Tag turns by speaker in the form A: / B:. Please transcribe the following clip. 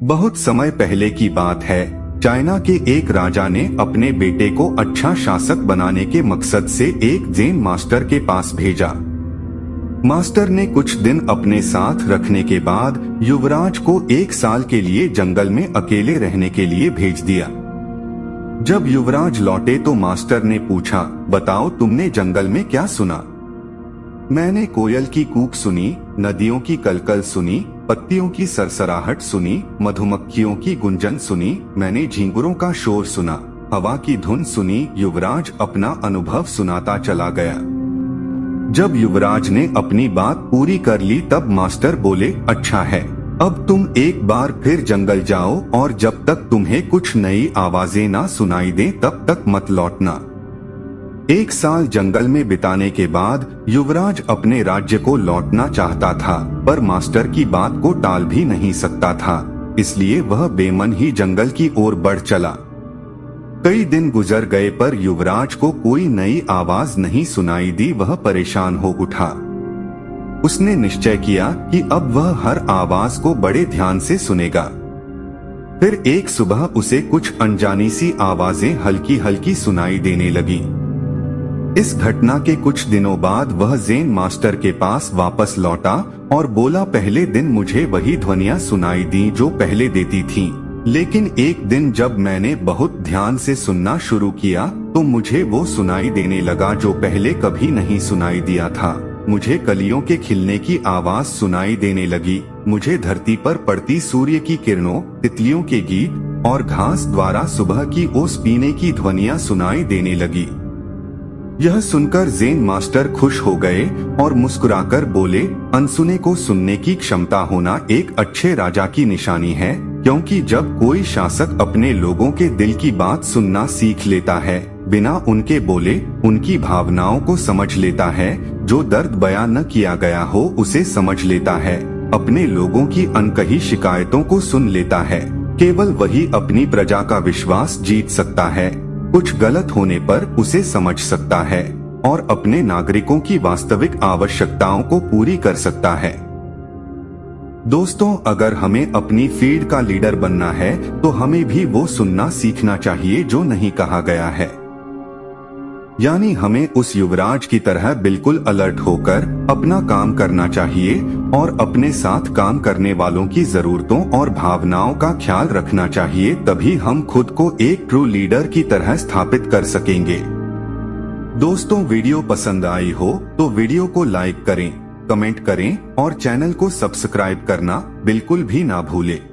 A: बहुत समय पहले की बात है। चाइना के एक राजा ने अपने बेटे को अच्छा शासक बनाने के मकसद से एक ज़ेन मास्टर के पास भेजा। मास्टर ने कुछ दिन अपने साथ रखने के बाद युवराज को 1 साल के लिए जंगल में अकेले रहने के लिए भेज दिया। जब युवराज लौटे तो मास्टर ने पूछा, बताओ तुमने जंगल में क्या सुना? मैंने कोयल की कूक सुनी, नदियों की कलकल सुनी, पत्तियों की सरसराहट सुनी, मधुमक्खियों की गुंजन सुनी, मैंने झींगुरों का शोर सुना, हवा की धुन सुनी। युवराज अपना अनुभव सुनाता चला गया। जब युवराज ने अपनी बात पूरी कर ली तब मास्टर बोले, अच्छा है, अब तुम एक बार फिर जंगल जाओ और जब तक तुम्हें कुछ नई आवाजें ना सुनाई दें तब तक मत लौटना। 1 साल जंगल में बिताने के बाद युवराज अपने राज्य को लौटना चाहता था, पर मास्टर की बात को टाल भी नहीं सकता था, इसलिए वह बेमन ही जंगल की ओर बढ़ चला। कई दिन गुजर गए पर युवराज को कोई नई आवाज नहीं सुनाई दी। वह परेशान हो उठा। उसने निश्चय किया कि अब वह हर आवाज को बड़े ध्यान से सुनेगा। फिर एक सुबह उसे कुछ अनजानी सी आवाजें हल्की हल्की सुनाई देने लगी। इस घटना के कुछ दिनों बाद वह ज़ेन मास्टर के पास वापस लौटा और बोला, पहले दिन मुझे वही ध्वनियां सुनाई दी जो पहले देती थीं, लेकिन एक दिन जब मैंने बहुत ध्यान से सुनना शुरू किया तो मुझे वो सुनाई देने लगा जो पहले कभी नहीं सुनाई दिया था। मुझे कलियों के खिलने की आवाज सुनाई देने लगी, मुझे धरती पर पड़ती सूर्य की किरणों, तितलियों के गीत और घास द्वारा सुबह की ओस पीने की ध्वनियां सुनाई देने लगी। यह सुनकर ज़ेन मास्टर खुश हो गए और मुस्कुराकर बोले, अनसुने को सुनने की क्षमता होना एक अच्छे राजा की निशानी है, क्योंकि जब कोई शासक अपने लोगों के दिल की बात सुनना सीख लेता है, बिना उनके बोले उनकी भावनाओं को समझ लेता है, जो दर्द बयां न किया गया हो उसे समझ लेता है, अपने लोगों की अनकही शिकायतों को सुन लेता है, केवल वही अपनी प्रजा का विश्वास जीत सकता है, कुछ गलत होने पर उसे समझ सकता है और अपने नागरिकों की वास्तविक आवश्यकताओं को पूरी कर सकता है। दोस्तों, अगर हमें अपनी फील्ड का लीडर बनना है तो हमें भी वो सुनना सीखना चाहिए जो नहीं कहा गया है। यानी हमें उस युवराज की तरह बिल्कुल अलर्ट होकर अपना काम करना चाहिए और अपने साथ काम करने वालों की जरूरतों और भावनाओं का ख्याल रखना चाहिए, तभी हम खुद को एक ट्रू लीडर की तरह स्थापित कर सकेंगे। दोस्तों, वीडियो पसंद आई हो तो वीडियो को लाइक करें, कमेंट करें और चैनल को सब्सक्राइब करना बिल्कुल भी ना भूलें।